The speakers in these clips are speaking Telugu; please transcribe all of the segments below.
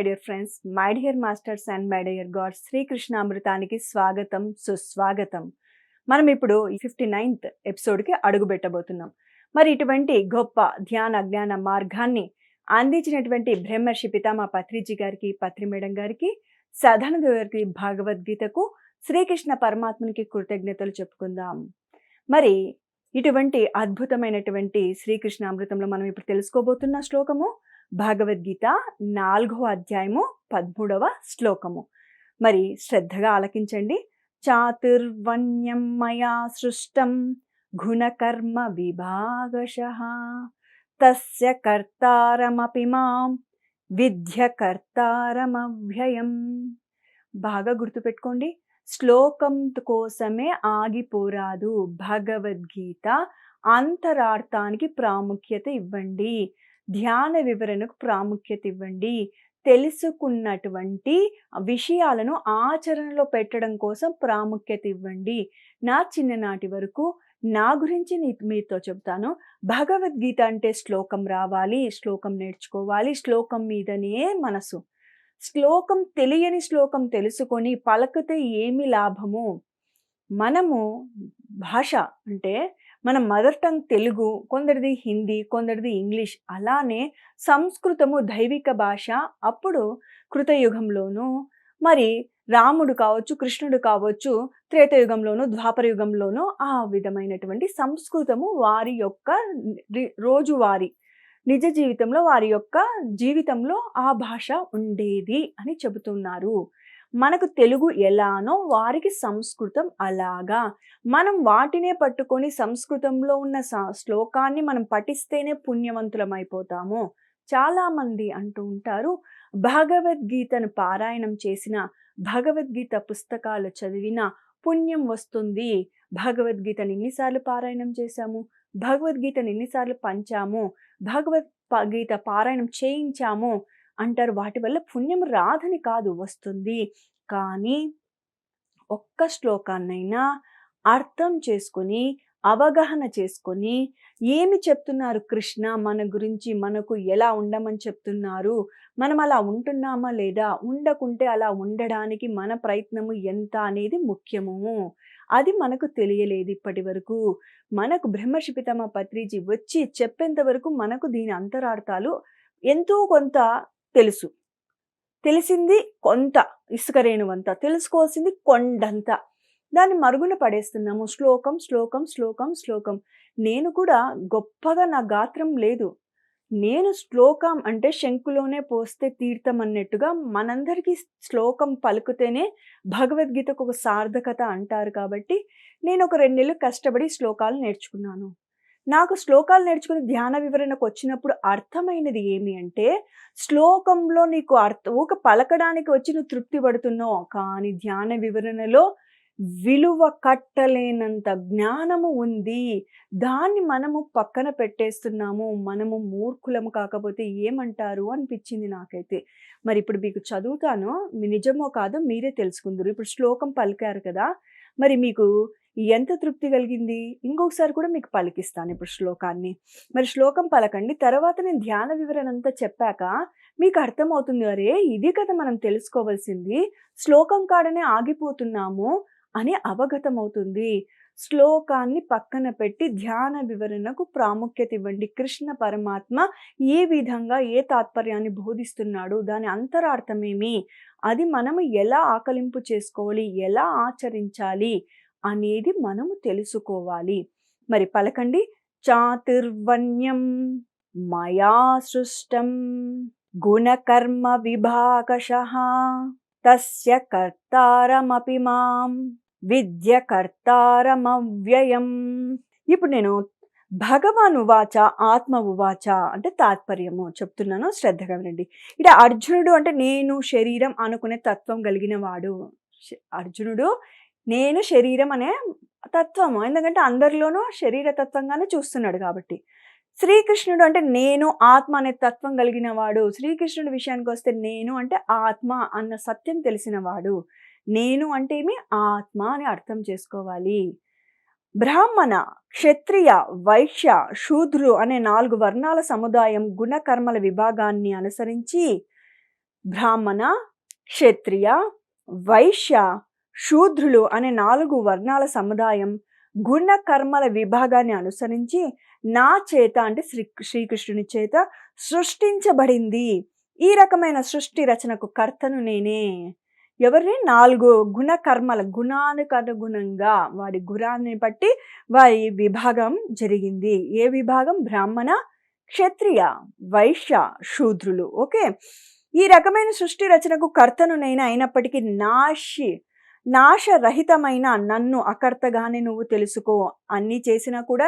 My dear friends, my dear masters and my dear gods. శ్రీకృష్ణామృతానికి స్వాగతం, సుస్వాగతం. మనం ఇప్పుడు 59th ఎపిసోడ్కి అడుగు పెట్టబోతున్నాం. మరి ఇటువంటి గొప్ప ధ్యాన జ్ఞాన మార్గాన్ని అందించినటువంటి బ్రహ్మర్షి పితామహ పత్రిజీ గారికి, పత్రి మేడం గారికి, సదానంద గారికి, భగవద్గీతకు, శ్రీకృష్ణ పరమాత్మనికి కృతజ్ఞతలు చెప్పుకుందాం. మరి ఇటువంటి అద్భుతమైనటువంటి శ్రీకృష్ణామృతంలో మనం ఇప్పుడు తెలుసుకోబోతున్న శ్లోకము భగవద్గీత 4వ అధ్యాయము 13వ శ్లోకము. మరి శ్రద్ధగా ఆలకించండి. చాతుర్వర్ణ్యం మయా సృష్టం గుణకర్మ విభాగశః తస్య కర్తారమపి మాం విద్య కర్తారమవ్యయం. బాగా గుర్తుపెట్టుకోండి. శ్లోకం కోసమే ఆగిపోరాదు. భగవద్గీత అంతరార్థానికి ప్రాముఖ్యత ఇవ్వండి, ధ్యాన వివరణకు ప్రాముఖ్యత ఇవ్వండి, తెలుసుకున్నటువంటి విషయాలను ఆచరణలో పెట్టడం కోసం ప్రాముఖ్యత ఇవ్వండి. నా చిన్ననాటి వరకు నా గురించి మీతో చెబుతాను. భగవద్గీత అంటే శ్లోకం రావాలి, శ్లోకం నేర్చుకోవాలి, శ్లోకం మీదనే మనసు. శ్లోకం తెలియని శ్లోకం తెలుసుకొని పలకితే ఏమి లాభము? మనము భాష అంటే మన మదర్ టంగ్ తెలుగు, కొందరిది హిందీ, కొందరిది ఇంగ్లీష్. అలానే సంస్కృతము దైవిక భాష. అప్పుడు కృతయుగంలోనూ, మరి రాముడు కావచ్చు, కృష్ణుడు కావచ్చు, త్రేతయుగంలోనూ, ద్వాపర యుగంలోనూ ఆ విధమైనటువంటి సంస్కృతము వారి యొక్క రోజువారీ నిజ జీవితంలో, వారి యొక్క జీవితంలో ఆ భాష ఉండేది అని చెబుతున్నారు. మనకు తెలుగు ఎలానో వారికి సంస్కృతం అలాగా. మనం వాటినే పట్టుకొని సంస్కృతంలో ఉన్న శ్లోకాన్ని మనం పఠిస్తేనే పుణ్యవంతులం అయిపోతాము. చాలామంది అంటూ ఉంటారు, భగవద్గీతను పారాయణం చేసిన, భగవద్గీత పుస్తకాలు చదివిన పుణ్యం వస్తుంది. భగవద్గీతను ఎన్నిసార్లు పారాయణం చేశాము, భగవద్గీతను ఎన్నిసార్లు పంచాము, భగవద్గీత పారాయణం చేయించాము అంటారు. వాటి వల్ల పుణ్యం రాదని కాదు, వస్తుంది. కానీ ఒక్క శ్లోకాన్నైనా అర్థం చేసుకొని, అవగాహన చేసుకొని, ఏమి చెప్తున్నారు కృష్ణ మన గురించి, మనకు ఎలా ఉండమని చెప్తున్నారు, మనం అలా ఉంటున్నామా లేదా, ఉండకుంటే అలా ఉండడానికి మన ప్రయత్నము ఎంత అనేది ముఖ్యము. అది మనకు తెలియలేదు ఇప్పటి వరకు. మనకు బ్రహ్మర్షి పితామహ పత్రిజీ వచ్చి చెప్పేంత వరకు మనకు దీని అంతరార్థాలు ఎంతో కొంత తెలుసు. తెలిసింది కొంత, ఇసుక రేణువంత. తెలుసుకోవాల్సింది కొండంత. దాన్ని మరుగున పడేస్తున్నాము. శ్లోకం శ్లోకం శ్లోకం శ్లోకం. నేను కూడా గొప్పగా నా గాత్రం లేదు. నేను శ్లోకం అంటే శంకులోనే పోస్తే తీర్థం అన్నట్టుగా మనందరికీ శ్లోకం పలుకుతేనే భగవద్గీతకు ఒక సార్థకత అంటారు. కాబట్టి నేను ఒక 2 నెలలు కష్టపడి శ్లోకాలు నేర్చుకున్నాను. నాకు శ్లోకాలు నేర్చుకుని ధ్యాన వివరణకు వచ్చినప్పుడు అర్థమైనది ఏమి అంటే, శ్లోకంలో నీకు ఊక పలకడానికి వచ్చి నువ్వు తృప్తి పడుతున్నావు, కానీ ధ్యాన వివరణలో విలువ కట్టలేనంత జ్ఞానము ఉంది. దాన్ని మనము పక్కన పెట్టేస్తున్నాము. మనము మూర్ఖులము కాకపోతే ఏమంటారు అనిపించింది నాకైతే. మరి ఇప్పుడు మీకు చదువుతాను, నిజమో కాదో మీరే తెలుసుకుందరు. ఇప్పుడు శ్లోకం పలికారు కదా, మరి మీకు ఎంత తృప్తి కలిగింది? ఇంకొకసారి కూడా మీకు పలికిస్తాను ఇప్పుడు శ్లోకాన్ని. మరి శ్లోకం పలకండి. తర్వాత నేను ధ్యాన వివరణ అంతా చెప్పాక మీకు అర్థమవుతుంది, అరే ఇది కదా మనం తెలుసుకోవాల్సింది, శ్లోకం కాడనే ఆగిపోతున్నాము అని అవగతమవుతుంది. శ్లోకాన్ని పక్కన పెట్టి ధ్యాన వివరణకు ప్రాముఖ్యత ఇవ్వండి. కృష్ణ పరమాత్మ ఏ విధంగా ఏ తాత్పర్యాన్ని బోధిస్తున్నాడు, దాని అంతరార్థమేమి, అది మనము ఎలా ఆకలింపు చేసుకోవాలి, ఎలా ఆచరించాలి అనేది మనము తెలుసుకోవాలి. మరి పలకండి. చాతుర్వర్ణ్యం మయా సృష్టం గుణకర్మ విభాగశః తస్య కర్తారమపి మాం విద్య కర్తారమవ్యయం. ఇప్పుడు నేను భగవాన్ ఉవాచ, ఆత్మ ఉవాచ అంటే తాత్పర్యము చెప్తున్నాను, శ్రద్ధగా వినండి. ఇక్కడ అర్జునుడు అంటే నేను శరీరం అనుకునే తత్వం కలిగిన వాడు. అర్జునుడు నేను శరీరం అనే తత్వము, ఎందుకంటే అందరిలోనూ శరీర తత్వంగానే చూస్తున్నాడు కాబట్టి. శ్రీకృష్ణుడు అంటే నేను ఆత్మ అనే తత్వం కలిగిన వాడు. శ్రీకృష్ణుడి విషయానికి వస్తే నేను అంటే ఆత్మ అన్న సత్యం తెలిసిన వాడు. నేను అంటే ఏమి, ఆత్మ అని అర్థం చేసుకోవాలి. బ్రాహ్మణ, క్షత్రియ, వైశ్య, శూద్రు అనే 4 వర్ణాల సముదాయం గుణకర్మల విభాగాన్ని అనుసరించి బ్రాహ్మణ, క్షత్రియ, వైశ్య, శూద్రులు అనే 4 వర్ణాల సముదాయం గుణ కర్మల విభాగాన్ని అనుసరించి నా చేత అంటే శ్రీకృష్ణుని చేత సృష్టించబడింది. ఈ రకమైన సృష్టి రచనకు కర్తను నేనే. ఎవరిని? 4 గుణ కర్మల గుణానికి అనుగుణంగా వాడి గుణాన్ని బట్టి వారి విభాగం జరిగింది. ఏ విభాగం? బ్రాహ్మణ, క్షత్రియ, వైశ్య, శూద్రులు. ఓకే, ఈ రకమైన సృష్టి రచనకు కర్తను నేను అయినప్పటికీ నాశరహితమైన నన్ను అకర్తగానే నువ్వు తెలుసుకో. అన్నీ చేసినా కూడా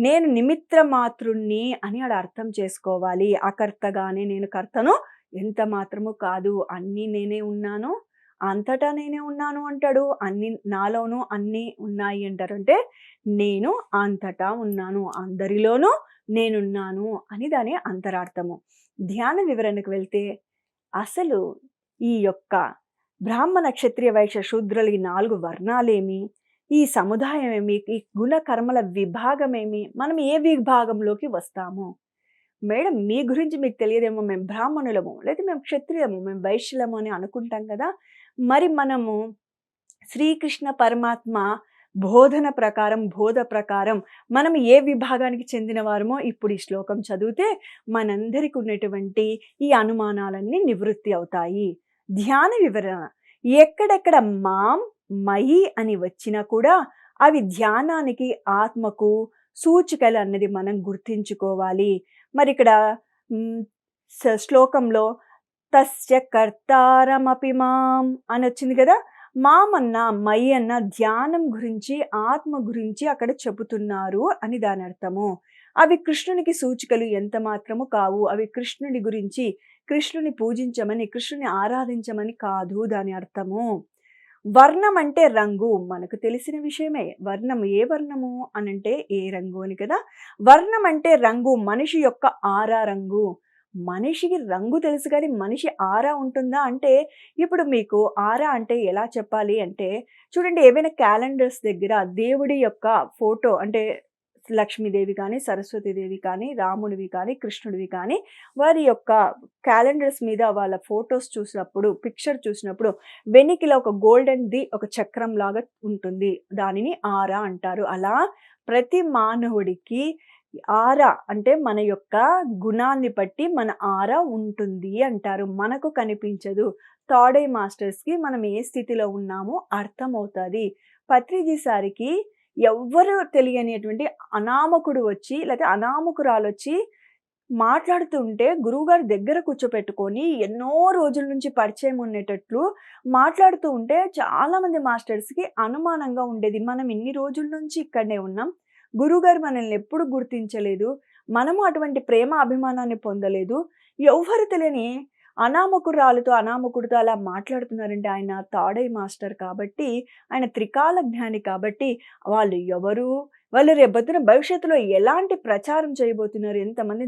నేను నిమిత్త మాతృణ్ణి అని ఆడ అర్థం చేసుకోవాలి. అకర్తగానే నేను కర్తను ఎంత మాత్రము కాదు. అన్నీ నేనే ఉన్నాను, అంతటా నేనే ఉన్నాను అంటాడు. అన్ని నాలోనూ అన్నీ ఉన్నాయి అంటారు. అంటే నేను అంతటా ఉన్నాను, అందరిలోనూ నేనున్నాను అని దాని అంతరార్థము. ధ్యాన వివరణకు వెళ్తే అసలు ఈ యొక్క బ్రాహ్మణ, క్షత్రియ, వైశ్య, శూద్రులు ఈ 4 వర్ణాలేమి, ఈ సముదాయం ఏమి, ఈ గుణ కర్మల విభాగం ఏమి, మనం ఏ విభాగంలోకి వస్తాము? మేడం మీ గురించి మీకు తెలియదేమో, మేము బ్రాహ్మణులము, లేదా మేము క్షత్రియము, మేము వైశ్యులము అని అనుకుంటాం కదా. మరి మనము శ్రీకృష్ణ పరమాత్మ బోధ ప్రకారం మనం ఏ విభాగానికి చెందిన వారమో ఇప్పుడు ఈ శ్లోకం చదివితే మనందరికి ఉన్నటువంటి ఈ అనుమానాలన్నీ నివృత్తి అవుతాయి. ధ్యాన వివరణ. ఎక్కడెక్కడ మాం, మయి అని వచ్చినా కూడా అవి ధ్యానానికి, ఆత్మకు సూచికలు అన్నది మనం గుర్తించుకోవాలి. మరి ఇక్కడ శ్లోకంలో తస్య కర్తారమపి మాం అని వచ్చింది కదా. మాం అన్న, మయి అన్న ధ్యానం గురించి, ఆత్మ గురించి అక్కడ చెబుతున్నారు అని దాని అర్థము. అవి కృష్ణునికి సూచికలు ఎంత మాత్రము కావు. అవి కృష్ణుని గురించి, కృష్ణుని పూజించమని, కృష్ణుని ఆరాధించమని కాదు దాని అర్థము. వర్ణం అంటే రంగు, మనకు తెలిసిన విషయమే. వర్ణం ఏ వర్ణము అనంటే ఏ రంగు అని కదా. వర్ణం అంటే రంగు, మనిషి యొక్క ఆరా రంగు. మనిషికి రంగు తెలుసు కానీ మనిషి ఆరా ఉంటుందా అంటే, ఇప్పుడు మీకు ఆరా అంటే ఎలా చెప్పాలి అంటే, చూడండి, ఏవైనా క్యాలెండర్స్ దగ్గర దేవుడి యొక్క ఫోటో అంటే లక్ష్మీదేవి కానీ, సరస్వతీదేవి కానీ, రాముడివి కానీ, కృష్ణుడివి కానీ, వారి యొక్క క్యాలెండర్స్ మీద వాళ్ళ ఫొటోస్ చూసినప్పుడు, పిక్చర్ చూసినప్పుడు వెనికిలా ఒక గోల్డెన్ది ఒక చక్రం లాగా ఉంటుంది. దానిని ఆరా అంటారు. అలా ప్రతి మానవుడికి ఆరా అంటే మన యొక్క గుణాన్ని బట్టి మన ఆరా ఉంటుంది అంటారు. మనకు కనిపించదు. థర్డ్ ఐ మాస్టర్స్కి మనం ఏ స్థితిలో ఉన్నామో అర్థమవుతుంది. పత్రిజీ సారికి ఎవ్వరు తెలియనిటువంటి అనామకుడు వచ్చి, లేకపోతే అనామకురాలు వచ్చి మాట్లాడుతూ ఉంటే గురువుగారు దగ్గర కూర్చోపెట్టుకొని ఎన్నో రోజుల నుంచి పరిచయం ఉండేటట్లు మాట్లాడుతూ ఉంటే చాలామంది మాస్టర్స్కి అనుమానంగా ఉండేది. మనం ఇన్ని రోజుల నుంచి ఇక్కడనే ఉన్నాం, గురువుగారు మనల్ని ఎప్పుడు గుర్తించలేదు, మనము అటువంటి ప్రేమ అభిమానాన్ని పొందలేదు, ఎవ్వరు తెలియని అనామకుడితో అలా మాట్లాడుతున్నారంటే ఆయన థర్డ్ ఐ మాస్టర్ కాబట్టి, ఆయన త్రికాల జ్ఞాని కాబట్టి, వాళ్ళు ఎవరు, వాళ్ళు రేపొద్దున భవిష్యత్తులో ఎలాంటి ప్రచారం చేయబోతున్నారు, ఎంతమంది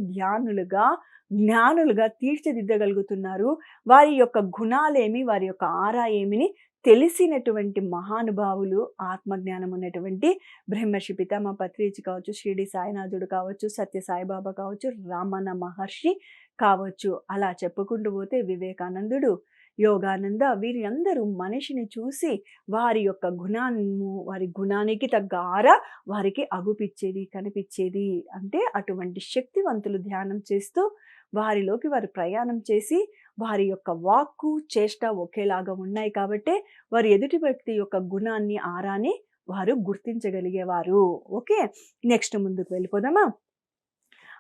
జ్ఞానులుగా తీర్చిదిద్దగలుగుతున్నారు, వారి యొక్క గుణాలేమి, వారి యొక్క ఆరా ఏమిని తెలిసినటువంటి మహానుభావులు, ఆత్మజ్ఞానం ఉన్నటువంటి బ్రహ్మర్షి పితామహ పత్రిజీ కావచ్చు, షిరిడి సాయినాథుడు కావచ్చు, సత్య సాయిబాబా కావచ్చు, రామన్న మహర్షి కావచ్చు, అలా చెప్పుకుంటూ పోతే వివేకానందుడు, యోగానంద, వీరి అందరూ మనిషిని చూసి వారి యొక్క వారి గుణానికి తగ్గ ఆరా వారికి అగుపిచ్చేది, కనిపించేది. అంటే అటువంటి శక్తివంతులు ధ్యానం చేస్తూ వారిలోకి వారు ప్రయాణం చేసి వారి యొక్క వాక్కు, చేష్ట ఒకేలాగా ఉన్నాయి కాబట్టి వారు ఎదుటి వ్యక్తి యొక్క గుణాన్ని, ఆరాని వారు గుర్తించగలిగేవారు. ఓకే, నెక్స్ట్ ముందుకు వెళ్ళిపోదామా.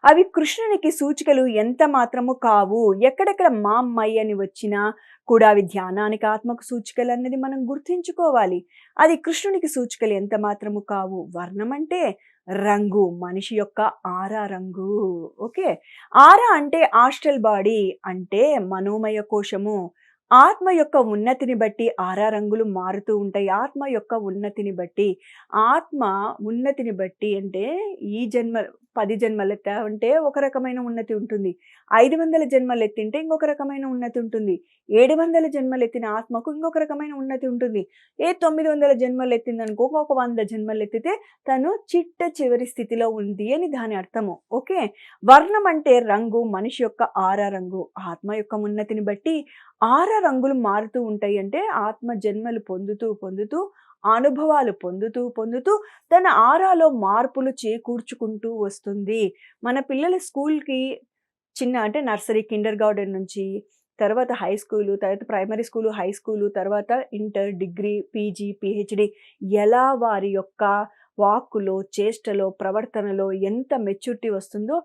అవి కృష్ణునికి సూచికలు ఎంత మాత్రము కావు. ఎక్కడెక్కడ మామ్మయ్య అని వచ్చినా కూడా అవి ధ్యానానికి, ఆత్మకు సూచికలు అన్నది మనం గుర్తించుకోవాలి. అది కృష్ణునికి సూచికలు ఎంత మాత్రము కావు. వర్ణం అంటే రంగు, మనిషి యొక్క ఆరా రంగు. ఓకే, ఆరా అంటే ఆస్ట్రల్ బాడీ అంటే మనోమయ కోశము. ఆత్మ యొక్క ఉన్నతిని బట్టి ఆరా రంగులు మారుతూ ఉంటాయి. ఆత్మ యొక్క ఉన్నతిని బట్టి అంటే ఈ జన్మ 10 జన్మలెత్తా ఉంటే ఒక రకమైన ఉన్నతి ఉంటుంది. 500 జన్మలెత్తింటే ఇంకొక రకమైన ఉన్నతి ఉంటుంది. 700 జన్మలెత్తిన ఆత్మకు ఇంకొక రకమైన ఉన్నతి ఉంటుంది. 900 జన్మలెత్తిందనుకో, ఒక 100 జన్మలెత్తితే తను చిట్ట చివరి స్థితిలో ఉంది అని దాని అర్థము. ఓకే. వర్ణం అంటే రంగు, మనిషి యొక్క ఆరా రంగు. ఆత్మ యొక్క ఉన్నతిని బట్టి ఆరా రంగులు మారుతూ ఉంటాయి. అంటే ఆత్మ జన్మలు పొందుతూ పొందుతూ అనుభవాలు పొందుతూ పొందుతూ తన ఆరాలో మార్పులు చేకూర్చుకుంటూ వస్తుంది. మన పిల్లల స్కూల్‌కి అంటే నర్సరీ, కిండర్ గార్డెన్ నుంచి తర్వాత హై స్కూలు, తర్వాత ప్రైమరీ స్కూలు, హై స్కూలు, తర్వాత ఇంటర్, డిగ్రీ, పీజీ, పీహెచ్‌డీ ఎలా వారి యొక్క వాక్కులో, చేష్టలో, ప్రవర్తనలో ఎంత మెచ్యూరిటీ వస్తుందో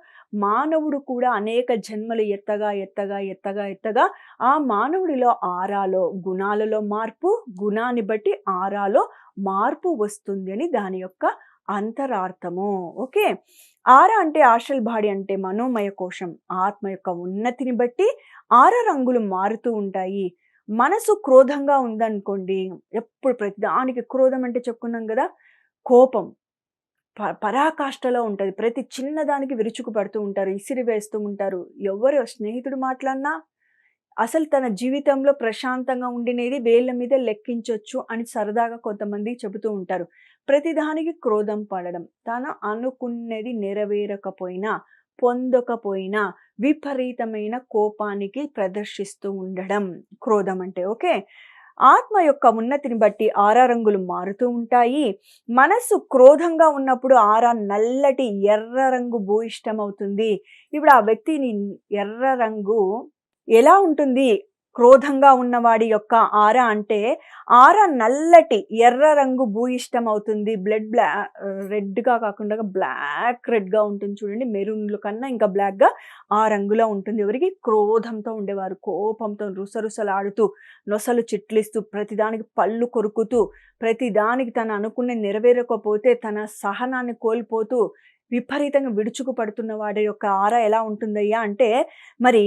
మానవుడు కూడా అనేక జన్మలు ఎత్తగా ఎత్తగా ఎత్తగా ఎత్తగా ఆ మానవుడిలో ఆరాలో, గుణాలలో మార్పు, గుణాన్ని బట్టి ఆరాలో మార్పు వస్తుంది అని దాని యొక్క అంతరార్థము. ఓకే. ఆరా అంటే ఆస్ట్రల్ బాడీ అంటే మనోమయ కోశం. ఆత్మ యొక్క ఉన్నతిని బట్టి ఆరా రంగులు మారుతూ ఉంటాయి. మనసు క్రోధంగా ఉందనుకోండి, ఎప్పుడు ప్రతిదానికి క్రోధం అంటే చెప్పుకున్నాం కదా, కోపం పరాకాష్ఠలో ఉంటది. ప్రతి చిన్నదానికి విరుచుకు పడుతూ ఉంటారు, ఇసిరి వేస్తూ ఉంటారు. ఎవరు స్నేహితుడు మాట్లాడినా అసలు తన జీవితంలో ప్రశాంతంగా ఉండినేది వేళ్ళ మీద లెక్కించొచ్చు అని సరదాగా కొంతమంది చెబుతూ ఉంటారు. ప్రతిదానికి క్రోధం పడడం, తను అనుకున్నది నెరవేరకపోయినా, పొందకపోయినా విపరీతమైన కోపానికి ప్రదర్శిస్తూ ఉండడం క్రోధం అంటే. ఓకే. ఆత్మ యొక్క ఉన్నతిని బట్టి ఆరా రంగులు మారుతూ ఉంటాయి. మనస్సు క్రోధంగా ఉన్నప్పుడు ఆరా నల్లటి ఎర్ర రంగు భూయిష్టమవుతుంది. ఇప్పుడు ఆ వ్యక్తిని ఎర్ర రంగు ఎలా ఉంటుంది? క్రోధంగా ఉన్నవాడి యొక్క ఆరా అంటే ఆరా నల్లటి ఎర్ర రంగు భూయిష్టం అవుతుంది. రెడ్‌గా కాకుండా బ్లాక్ రెడ్‌గా ఉంటుంది చూడండి. మెరూన్‌ల కన్నా ఇంకా బ్లాక్‌గా ఆ రంగులో ఉంటుంది. ఎవరికి? క్రోధంతో ఉండేవారు. కోపంతో రుసరుసలాడుతూ, నొసలు చిట్లిస్తూ, ప్రతిదానికి పళ్ళు కొరుకుతూ, ప్రతిదానికి తను అనుకున్నది నెరవేరకపోతే తన సహనాన్ని కోల్పోతూ విపరీతంగా విడుచుకు పడుతున్న వాడి యొక్క ఆరా ఎలా ఉంటుందయ్యా అంటే మరి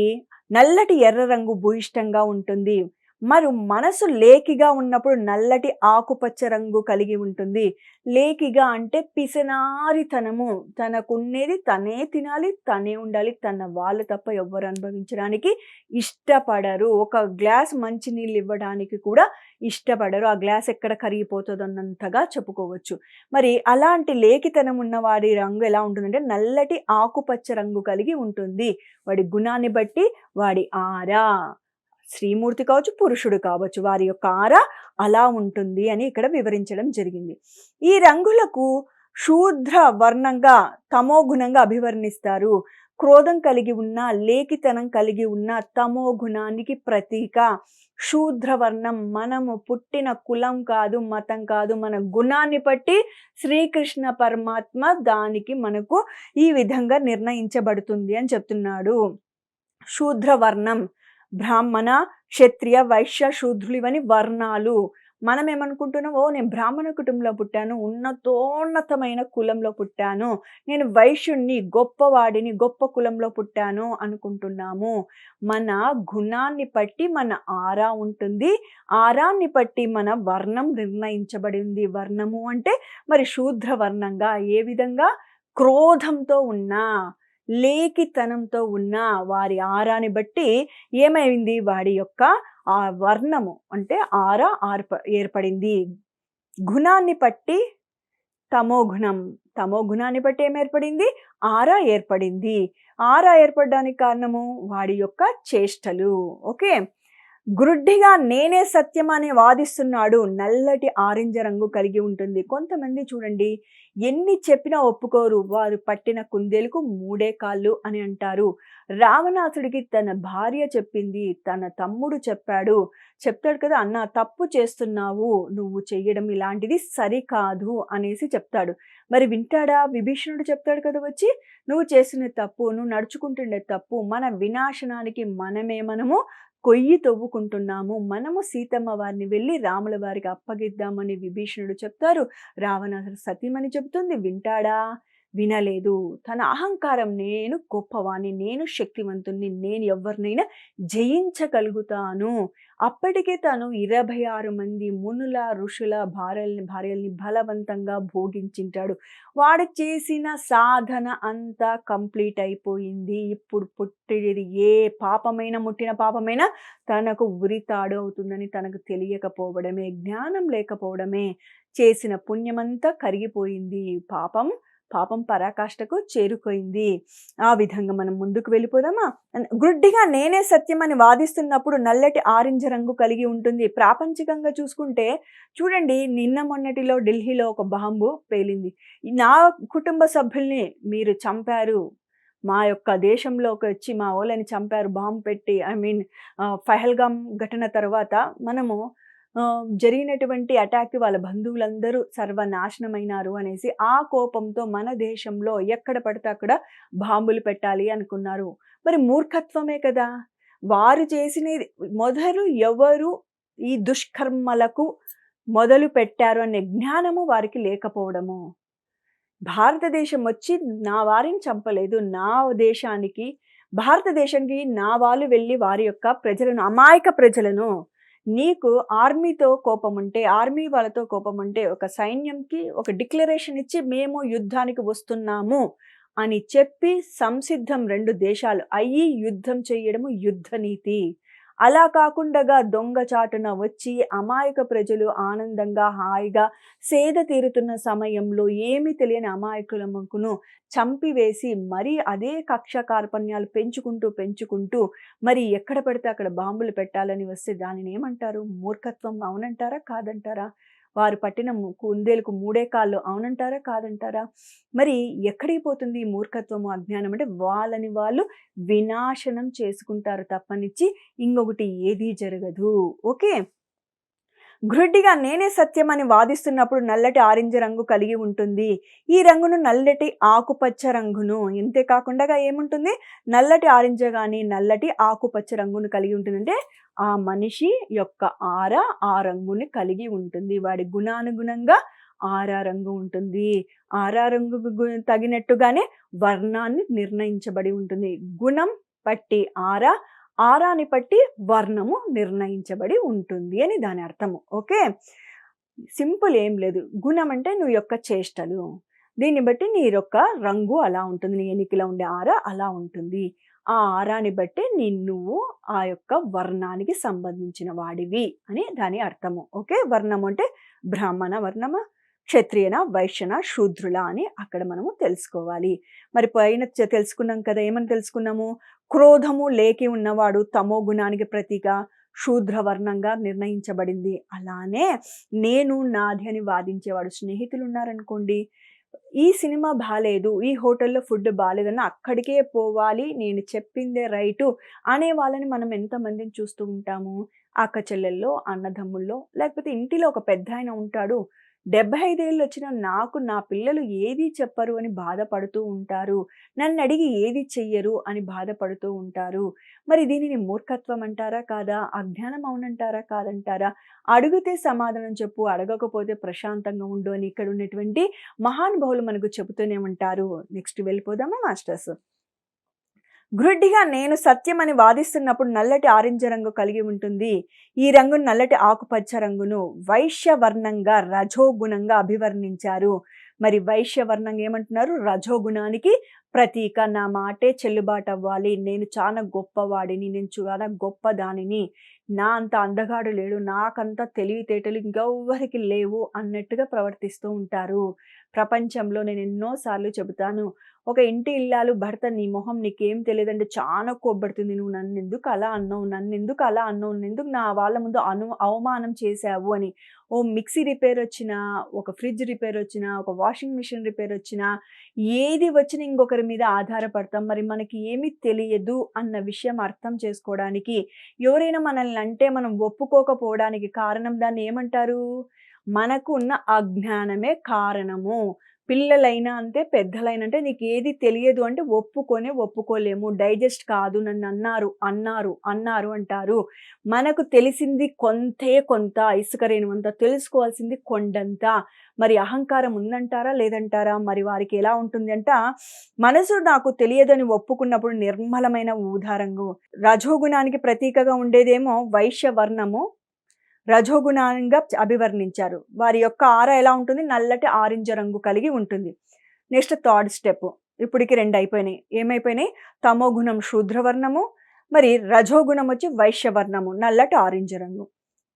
నల్లటి ఎర్ర రంగు భూయిష్టంగా ఉంటుంది. మరి మనసు లేకిగా ఉన్నప్పుడు నల్లటి ఆకుపచ్చ రంగు కలిగి ఉంటుంది. లేకిగా అంటే పిసినారితనము. తనకున్నది తనే తినాలి, తనే ఉండాలి. తన వాళ్ళు తప్ప ఎవ్వరు అనుభవించడానికి ఇష్టపడరు. ఒక గ్లాస్ మంచినీళ్ళు ఇవ్వడానికి కూడా ఇష్టపడరు. ఆ గ్లాస్ ఎక్కడ కరిగిపోతుందన్నంతగా చెప్పుకోవచ్చు. మరి అలాంటి లేఖితనం ఉన్న వాడి రంగు ఎలా ఉంటుందంటే నల్లటి ఆకుపచ్చ రంగు కలిగి ఉంటుంది. వాడి గుణాన్ని బట్టి వాడి ఆరా, శ్రీమూర్తి కావచ్చు, పురుషుడు కావచ్చు, వారి యొక్క ఆరా అలా ఉంటుంది అని ఇక్కడ వివరించడం జరిగింది. ఈ రంగులకు శూద్ర వర్ణంగా, తమో గుణంగా అభివర్ణిస్తారు. క్రోధం కలిగి ఉన్న, లేఖితనం కలిగి ఉన్న తమో గుణానికి ప్రతీక శూద్రవర్ణం. మనము పుట్టిన కులం కాదు, మతం కాదు, మన గుణాన్ని బట్టి శ్రీకృష్ణ పరమాత్మ దానికి మనకు ఈ విధంగా నిర్ణయించబడుతుంది అని చెప్తున్నాడు. శూద్రవర్ణం బ్రాహ్మణ, క్షత్రియ, వైశ్య, శూద్రులు ఇవన్నీ వర్ణాలు. మనం ఏమనుకుంటున్నాం, నేను బ్రాహ్మణ కుటుంబంలో పుట్టాను, ఉన్నతోన్నతమైన కులంలో పుట్టాను, నేను వైశ్యుణ్ణి, గొప్పవాడిని, గొప్ప కులంలో పుట్టాను అనుకుంటున్నాము. మన గుణాన్ని బట్టి మన ఆరా ఉంటుంది. ఆరాన్ని బట్టి మన వర్ణం నిర్ణయించబడింది. వర్ణము అంటే మరి శూద్ర వర్ణంగా ఏ విధంగా? క్రోధంతో ఉన్నా, లేఖితనంతో ఉన్న వారి ఆరాని బట్టి ఏమైంది? వాడి యొక్క ఆ వర్ణము అంటే ఆరా ఏర్పడింది. గుణాన్ని బట్టి తమో గుణం, తమో గుణాన్ని బట్టి ఏమేర్పడింది? ఆరా ఏర్పడింది. ఆరా ఏర్పడడానికి కారణము వాడి యొక్క చేష్టలు. ఓకే. గ్రుడ్డిగా నేనే సత్యం అని వాదిస్తున్నాడు. నల్లటి ఆరెంజ్ రంగు కలిగి ఉంటుంది. కొంతమంది చూడండి, ఎన్ని చెప్పినా ఒప్పుకోరు. వారు పట్టిన కుందేలుకు 3 కాళ్ళు అని అంటారు. రావణాసుడికి తన భార్య చెప్పింది, తన తమ్ముడు చెప్తాడు కదా, అన్న తప్పు చేస్తున్నావు, నువ్వు చెయ్యడం ఇలాంటిది సరికాదు అనేసి చెప్తాడు. మరి వింటాడా? విభీషణుడు చెప్తాడు కదా వచ్చి, నువ్వు చేసిన తప్పు, నువ్వు నడుచుకుంటుండే తప్పు, మన వినాశనానికి మనము కొయ్యి తవ్వుకుంటున్నాము, మనము సీతమ్మ వారిని వెళ్ళి రాముల వారికి అప్పగిద్దామని విభీషణుడు చెప్తారు. రావణాసుడు సతీమణి చెబుతుంది, వింటాడా? వినలేదు. తన అహంకారం నేను గొప్పవాణ్ణి, నేను శక్తివంతుణ్ణి, నేను ఎవరినైనా జయించగలుగుతాను. అప్పటికే తను 26 మంది మునుల, ఋషుల భార్యల్ని బలవంతంగా భోగించింటాడు. వాడు చేసిన సాధన అంతా కంప్లీట్ అయిపోయింది. ఇప్పుడు పుట్టేది ఏ పాపమైనా, ముట్టిన పాపమైనా తనకు ఉరితాడు అవుతుందని తనకు తెలియకపోవడమే, జ్ఞానం లేకపోవడమే. చేసిన పుణ్యమంతా కరిగిపోయింది. పాపం పరాకాష్ఠకు చేరుకోయింది. ఆ విధంగా మనం ముందుకు వెళ్ళిపోదామా? గుడ్డిగా నేనే సత్యం అని వాదిస్తున్నప్పుడు నల్లటి ఆరెంజ్ రంగు కలిగి ఉంటుంది. ప్రాపంచికంగా చూసుకుంటే చూడండి, నిన్న మొన్నటిలో ఢిల్లీలో ఒక బాంబు పేలింది. నా కుటుంబ సభ్యుల్ని మీరు చంపారు, మా యొక్క దేశంలోకి వచ్చి మా వాళ్ళని చంపారు బాంబు పెట్టి. పహల్గామ్ ఘటన తర్వాత మనము జరిగినటువంటి అటాక్ వాళ్ళ బంధువులందరూ సర్వనాశనమైనారు అనేసి ఆ కోపంతో మన దేశంలో ఎక్కడ పడితే అక్కడ బాంబులు పెట్టాలి అనుకున్నారు. మరి మూర్ఖత్వమే కదా. వారు చేసినది మొదలు ఎవరు ఈ దుష్కర్మలకు మొదలు పెట్టారు అనే జ్ఞానము వారికి లేకపోవడము. భారతదేశం వచ్చి నా వారిని చంపలేదు, నా దేశానికి భారతదేశానికి నా వాళ్ళు వెళ్ళి వారి యొక్క ప్రజలను, అమాయక ప్రజలను, నీకు ఆర్మీతో కోపం ఉంటే, ఆర్మీ వాళ్ళతో కోపం ఉంటే ఒక సైన్యంకి ఒక డిక్లరేషన్ ఇచ్చి మేము యుద్ధానికి వస్తున్నాము అని చెప్పి సంసిద్ధం 2 దేశాలు అయ్యి యుద్ధం చేయడము యుద్ధ నీతి. అలా కాకుండా దొంగచాటున వచ్చి అమాయక ప్రజలు ఆనందంగా హాయిగా సేద తీరుతున్న సమయంలో ఏమీ తెలియని అమాయకులముకును చంపివేసి మరీ అదే కక్ష కార్పణ్యాలు పెంచుకుంటూ మరి ఎక్కడ పడితే అక్కడ బాంబులు పెట్టాలని వస్తే దానిని ఏమంటారు? మూర్ఖత్వం. అవునంటారా కాదంటారా? వారు పట్టిన కుందేలకు 3 కాళ్ళు, అవునంటారా కాదంటారా? మరి ఎక్కడికి పోతుంది ఈ మూర్ఖత్వము, అజ్ఞానం? అంటే వాళ్ళని వాళ్ళు వినాశనం చేసుకుంటారు తప్పనిచ్చి ఇంకొకటి ఏదీ జరగదు. ఓకే. గ్రుడ్డిగా నేనే సత్యం అని వాదిస్తున్నప్పుడు నల్లటి ఆరెంజ్ రంగు కలిగి ఉంటుంది. ఈ రంగును నల్లటి ఆకుపచ్చ రంగును, ఇంతేకాకుండా ఏముంటుంది? నల్లటి ఆరెంజ్ కానీ నల్లటి ఆకుపచ్చ రంగును కలిగి ఉంటుంది. అంటే ఆ మనిషి యొక్క ఆరా ఆ రంగుని కలిగి ఉంటుంది. వాడి గుణానుగుణంగా ఆరా రంగు ఉంటుంది. ఆరా రంగు తగినట్టుగానే వర్ణాన్ని నిర్ణయించబడి ఉంటుంది. గుణం పట్టి ఆరా, ఆరాని బట్టి వర్ణము నిర్ణయించబడి ఉంటుంది అని దాని అర్థము. ఓకే. సింపుల్, ఏం లేదు. గుణం అంటే నువ్వు యొక్క చేష్టలు, దీన్ని బట్టి నీ యొక్క రంగు అలా ఉంటుంది, నీ ఎన్నికలో ఉండే ఆరా అలా ఉంటుంది. ఆ ఆరాని బట్టి నువ్వు ఆ యొక్క వర్ణానికి సంబంధించిన వాడివి అని దాని అర్థము. ఓకే. వర్ణము అంటే బ్రాహ్మణ వర్ణమ, క్షత్రియన, వైశ్యన, శూద్రుల అని అక్కడ మనము తెలుసుకోవాలి. మరి పైన తెలుసుకున్నాం కదా, ఏమని తెలుసుకున్నాము? క్రోధము లేకి ఉన్నవాడు తమో గుణానికి ప్రతీక, శూద్ర వర్ణంగా నిర్ణయించబడింది. అలానే నేను నాది అని వాదించేవాడు. స్నేహితులు ఉన్నారనుకోండి, ఈ సినిమా బాలేదు, ఈ హోటల్లో ఫుడ్ బాలేదన్న అక్కడికే పోవాలి, నేను చెప్పిందే రైటు అనే వాళ్ళని మనం ఎంతమందిని చూస్తూ ఉంటాము? అక్క చెల్లెల్లో, అన్నదమ్ముల్లో, లేకపోతే ఇంటిలో ఒక పెద్ద ఆయన ఉంటాడు, 75 ఏళ్ళు వచ్చిన నాకు నా పిల్లలు ఏది చెప్పరు అని బాధపడుతూ ఉంటారు, నన్ను అడిగి ఏది చెయ్యరు అని బాధపడుతూ ఉంటారు. మరి దీనిని మూర్ఖత్వం అంటారా కాదా? అజ్ఞానం అవునంటారా కాదంటారా? అడిగితే సమాధానం చెప్పు, అడగకపోతే ప్రశాంతంగా ఉండు అని ఇక్కడ ఉన్నటువంటి మహానుభావులు మనకు చెబుతూనే ఉంటారు. నెక్స్ట్ వెళ్ళిపోదామా మాస్టర్స్? గ్రుడ్డిగా నేను సత్యం అని వాదిస్తున్నప్పుడు నల్లటి ఆరెంజ్ రంగు కలిగి ఉంటుంది. ఈ రంగును నల్లటి ఆకుపచ్చ రంగును వైశ్యవర్ణంగా రజోగుణంగా అభివర్ణించారు. మరి వైశ్యవర్ణంగా ఏమంటున్నారు? రజోగుణానికి ప్రతీక. నా మాటే చెల్లుబాటు అవ్వాలి, నేను చాలా గొప్పవాడిని, నేను చాలా గొప్పదానిని, నా అంత అందగాడు లేడు, నాకంత తెలివితేటలు ఇంకెవ్వరికి లేవు అన్నట్టుగా ప్రవర్తిస్తూ ఉంటారు. ప్రపంచంలో నేను ఎన్నోసార్లు చెబుతాను, ఒక ఇంటి ఇల్లాలు భర్త నీ మొహం నీకేం తెలియదంటే చాలా కోప్పడుతుంది. నువ్వు నన్ను ఎందుకు అలా అన్నావు, ఎందుకు నా వాళ్ళ ముందు అవమానం చేశావు అని. ఓ మిక్సీ రిపేర్ వచ్చినా, ఒక ఫ్రిడ్జ్ రిపేర్ వచ్చినా, ఒక వాషింగ్ మిషన్ రిపేర్ వచ్చినా, ఏది వచ్చినా ఇంకొకరి మీద ఆధారపడతాం. మరి మనకి ఏమీ తెలియదు అన్న విషయం అర్థం చేసుకోవడానికి, ఎవరైనా మనల్ని అంటే మనం ఒప్పుకోకపోవడానికి కారణం దాన్ని ఏమంటారు? మనకు ఉన్న అజ్ఞానమే కారణము. పిల్లలైనా అంతే, పెద్దలైనా అంటే నీకు ఏది తెలియదు అంటే ఒప్పుకోలేము. డైజెస్ట్ కాదు, నన్ను అన్నారు అంటారు. మనకు తెలిసింది కొంతే కొంత, ఇసుక రేణువంత, తెలుసుకోవాల్సింది కొండంత. మరి అహంకారం ఉందంటారా? లేదంటారా? మరి వారికి ఎలా ఉంటుంది అంట, మనసు నాకు తెలియదని ఒప్పుకున్నప్పుడు నిర్మలమైన ఊదా రంగు. రజోగుణానికి ప్రతీకగా ఉండేదేమో వైశ్య వర్ణము, రజోగుణంగా అభివర్ణించారు. వారి యొక్క ఆర ఎలా ఉంటుంది? నల్లటి ఆరెంజ్ రంగు కలిగి ఉంటుంది. Next third step. ఇప్పటికి 2 అయిపోయినాయి. ఏమైపోయినాయి? తమోగుణం శూద్రవర్ణము, మరి రజోగుణం వచ్చి వైశ్యవర్ణము, నల్లటి ఆరెంజ్ రంగు.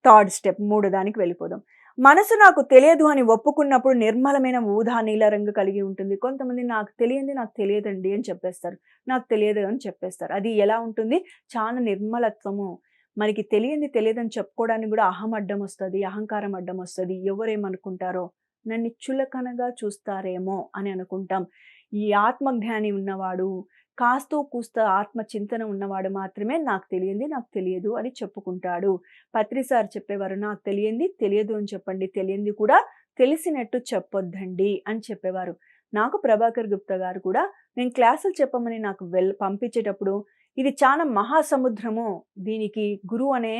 థర్డ్ స్టెప్, 3 దానికి వెళ్ళిపోదాం. మనసు నాకు తెలియదు అని ఒప్పుకున్నప్పుడు నిర్మలమైన ఊదా నీల రంగు కలిగి ఉంటుంది. కొంతమంది నాకు తెలియదండి అని చెప్పేస్తారు. నాకు తెలియదు అని చెప్పేస్తారు. అది ఎలా ఉంటుంది? చాలా నిర్మలత్వము. మనకి తెలియదని చెప్పుకోవడానికి కూడా అహం అడ్డం వస్తది, అహంకారం అడ్డం వస్తది. ఎవరేమనుకుంటారో, నన్ను చులకనగా చూస్తారేమో అని అనుకుంటాం. ఈ ఆత్మజ్ఞాని ఉన్నవాడు, కాస్తో కూస్తో ఆత్మ చింతన ఉన్నవాడు మాత్రమే నాకు తెలియదు అని చెప్పుకుంటాడు. పత్రి సార్ చెప్పేవారు, నాకు తెలియదు అని చెప్పండి, తెలియంది కూడా తెలిసినట్టు చెప్పొద్దండి అని చెప్పేవారు. నాకు ప్రభాకర్ గుప్తా గారు కూడా నేను క్లాసులు చెప్పమని నాకు పంపించేటప్పుడు, ఇది చాలా మహాసముద్రము, దీనికి గురువు అనే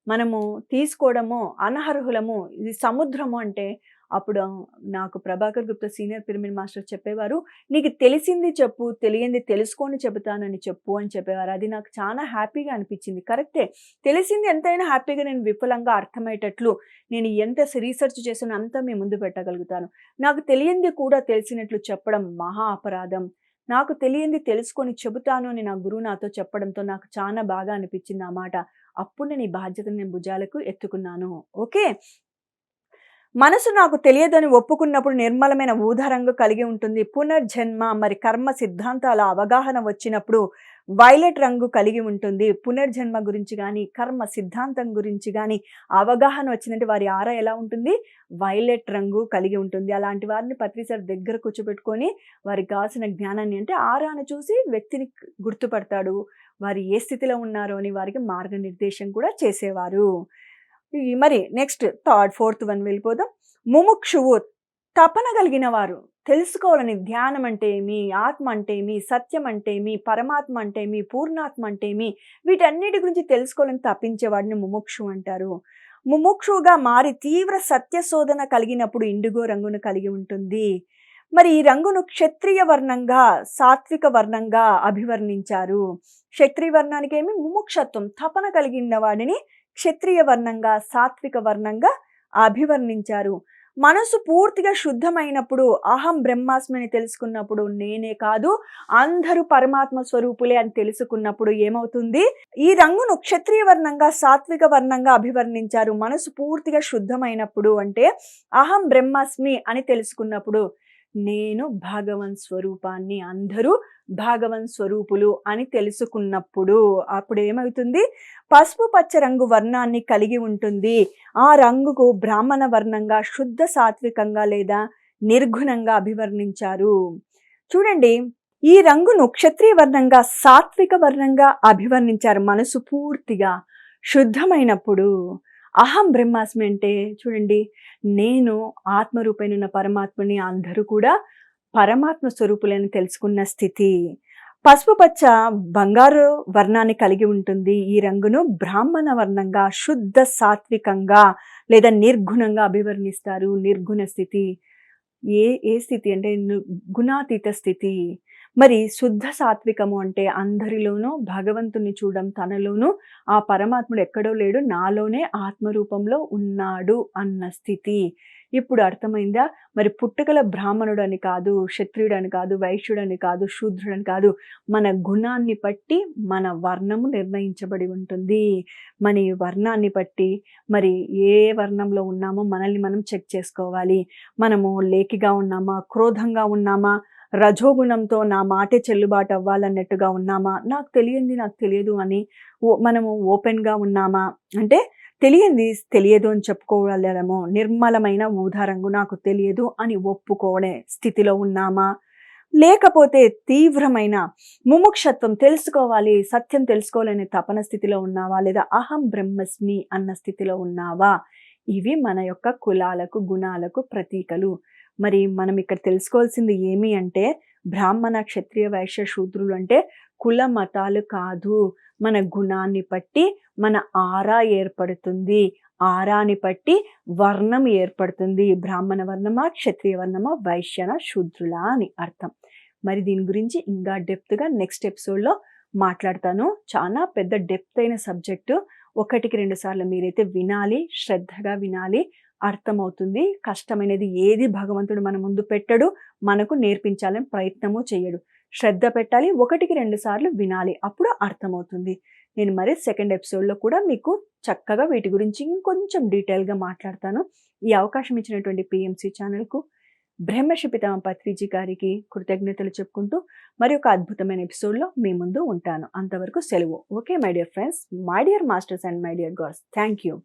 మనము తీసుకోవడము అనర్హులము, ఇది సముద్రము అంటే, అప్పుడు నాకు Prabhakar Gupta senior pyramid master చెప్పేవారు, నీకు తెలిసింది చెప్పు, తెలియంది తెలుసుకొని చెబుతానని చెప్పు అని చెప్పేవారు. అది నాకు చాలా హ్యాపీగా అనిపించింది. కరెక్టే, తెలిసింది ఎంతైనా హ్యాపీగా నేను విపులంగా అర్థమయ్యేటట్లు నేను ఎంత రీసెర్చ్ చేసానో అంతా మీ ముందు పెట్టగలుగుతాను. నాకు తెలియంది కూడా తెలిసినట్లు చెప్పడం మహా అపరాధం. నాకు తెలియంది తెలుసుకొని చెబుతాను అని నా గురువు నాతో చెప్పడంతో నాకు చాలా బాగా అనిపించింది ఆ మాట. అప్పుడు నేను ఈ బాధ్యతను నేను భుజాలకు ఎత్తుకున్నాను. ఓకే. మనసు నాకు తెలియదని ఒప్పుకున్నప్పుడు నిర్మలమైన ఊదా రంగు కలిగి ఉంటుంది. పునర్జన్మ మరి కర్మ సిద్ధాంతాల అవగాహన వచ్చినప్పుడు వైలెట్ రంగు కలిగి ఉంటుంది. పునర్జన్మ గురించి కానీ, కర్మ సిద్ధాంతం గురించి కానీ అవగాహన వచ్చిందంటే వారి ఆరా ఎలా ఉంటుంది? వైలెట్ రంగు కలిగి ఉంటుంది. అలాంటి వారిని పత్రిసారి దగ్గర కూర్చోబెట్టుకొని వారికి కావాల్సిన జ్ఞానాన్ని, అంటే ఆరాను చూసి వ్యక్తిని గుర్తుపడతాడు, వారు ఏ స్థితిలో ఉన్నారో అని వారికి మార్గనిర్దేశం కూడా చేసేవారు. మరి నెక్స్ట్ ఫోర్త్ వన్ వెళ్ళిపోదాం. ముముక్షువు, తపన కలిగిన వారు, తెలుసుకోవాలని, ధ్యానం అంటే ఏమి, ఆత్మ అంటే ఏమి, సత్యం అంటే ఏమి, పరమాత్మ అంటే ఏమి, పూర్ణాత్మ అంటే ఏమి, వీటన్నిటి గురించి తెలుసుకోవాలని తప్పించేవాడిని ముముక్షు అంటారు. ముముక్షువుగా మారి తీవ్ర సత్య శోధన కలిగినప్పుడు ఇండిగో రంగును కలిగి ఉంటుంది. మరి ఈ రంగును క్షత్రియ వర్ణంగా, సాత్విక వర్ణంగా అభివర్ణించారు. క్షత్రియ వర్ణానికి ఏమి? ముముక్షత్వం, తపన కలిగిన వాడిని క్షత్రియ వర్ణంగా, సాత్విక వర్ణంగా అభివర్ణించారు. మనసు పూర్తిగా శుద్ధమైనప్పుడు, అహం బ్రహ్మాస్మిని తెలుసుకున్నప్పుడు, నేనే కాదు అందరూ పరమాత్మ స్వరూపులే అని తెలుసుకున్నప్పుడు ఏమవుతుంది? ఈ రంగును క్షత్రియ వర్ణంగా, సాత్విక వర్ణంగా అభివర్ణించారు. మనసు పూర్తిగా శుద్ధమైనప్పుడు అంటే అహం బ్రహ్మాస్మి అని తెలుసుకున్నప్పుడు, నేను భగవన్ స్వరూపాన్ని, అందరూ భగవన్ స్వరూపులు అని తెలుసుకున్నప్పుడు అప్పుడు ఏమవుతుంది? పసుపు పచ్చ రంగు వర్ణాన్ని కలిగి ఉంటుంది. ఆ రంగుకు బ్రాహ్మణ వర్ణంగా, శుద్ధ సాత్వికంగా లేదా నిర్గుణంగా అభివర్ణించారు. చూడండి, ఈ రంగును క్షత్రియ వర్ణంగా, సాత్విక వర్ణంగా అభివర్ణించారు. మనసు పూర్తిగా శుద్ధమైనప్పుడు అహం బ్రహ్మాస్మి అంటే చూడండి, నేను ఆత్మరూపైన పరమాత్మని, అందరూ కూడా పరమాత్మ స్వరూపులని తెలుసుకున్న స్థితి. పసుపు పచ్చ బంగారు వర్ణాన్ని కలిగి ఉంటుంది. ఈ రంగును బ్రాహ్మణ వర్ణంగా, శుద్ధ సాత్వికంగా లేదా నిర్గుణంగా అభివర్ణిస్తారు. నిర్గుణ స్థితి ఏ స్థితి అంటే గుణాతీత స్థితి. మరి శుద్ధ సాత్వికము అంటే అందరిలోనూ భగవంతుని చూడడం, తనలోనూ ఆ పరమాత్ముడు ఎక్కడో లేడు, నాలోనే ఆత్మరూపంలో ఉన్నాడు అన్న స్థితి. ఇప్పుడు అర్థమైందా? మరి పుట్టుకల బ్రాహ్మణుడు అని కాదు, క్షత్రియుడని కాదు, వైశ్యుడని కాదు, శూద్రుడని కాదు, మన గుణాన్ని బట్టి మన వర్ణము నిర్ణయించబడి ఉంటుంది. మన వర్ణాన్ని బట్టి మరి ఏ వర్ణంలో ఉన్నామో మనల్ని మనం చెక్ చేసుకోవాలి. మనము లేకిగా ఉన్నామా, క్రోధంగా ఉన్నామా, రజోగుణంతో నా మాటే చెల్లుబాటు అవ్వాలన్నట్టుగా ఉన్నామా, నాకు తెలియదు అని మనము ఓపెన్గా ఉన్నామా, అంటే తెలియదు అని చెప్పుకోగలము. నిర్మలమైన ఊదా రంగు నాకు తెలియదు అని ఒప్పుకోనే స్థితిలో ఉన్నామా, లేకపోతే తీవ్రమైన ముముక్షత్వం, తెలుసుకోవాలి, సత్యం తెలుసుకోవాలనే తపన స్థితిలో ఉన్నావా, లేదా అహం బ్రహ్మస్మి అన్న స్థితిలో ఉన్నావా? ఇవి మన యొక్క కులాలకు, గుణాలకు ప్రతీకలు. మరి మనం ఇక్కడ తెలుసుకోవాల్సింది ఏమి అంటే బ్రాహ్మణ, క్షత్రియ, వైశ్య, శూద్రులు అంటే కుల మతాలు కాదు. మన గుణాన్ని బట్టి మన ఆరా ఏర్పడుతుంది. ఆరాని బట్టి వర్ణం ఏర్పడుతుంది. బ్రాహ్మణ వర్ణమా, క్షత్రియ వర్ణమా, వైశ్యన, శూద్రులా అని అర్థం. మరి దీని గురించి ఇంకా డెప్త్గా నెక్స్ట్ ఎపిసోడ్లో మాట్లాడతాను. చాలా పెద్ద డెప్త్ అయిన సబ్జెక్టు. 1-2 సార్లు మీరైతే వినాలి, శ్రద్ధగా వినాలి, అర్థమవుతుంది. కష్టమైనది ఏది భగవంతుడు మన ముందు పెట్టడు, మనకు నేర్పించాలని ప్రయత్నము చేయడు. శ్రద్ధ పెట్టాలి, 1-2 సార్లు వినాలి, అప్పుడు అర్థమవుతుంది. నేను మరి సెకండ్ ఎపిసోడ్లో కూడా మీకు చక్కగా వీటి గురించి ఇంకొంచెం డీటెయిల్గా మాట్లాడతాను. ఈ అవకాశం ఇచ్చినటువంటి పిఎంసి ఛానల్కు, బ్రహ్మర్షి పితామహ పత్రిజీ గారికి కృతజ్ఞతలు చెప్పుకుంటూ మరి ఒక అద్భుతమైన ఎపిసోడ్లో మీ ముందు ఉంటాను. అంతవరకు సెలవు. Okay my dear friends, my dear masters and my dear God's, thank you.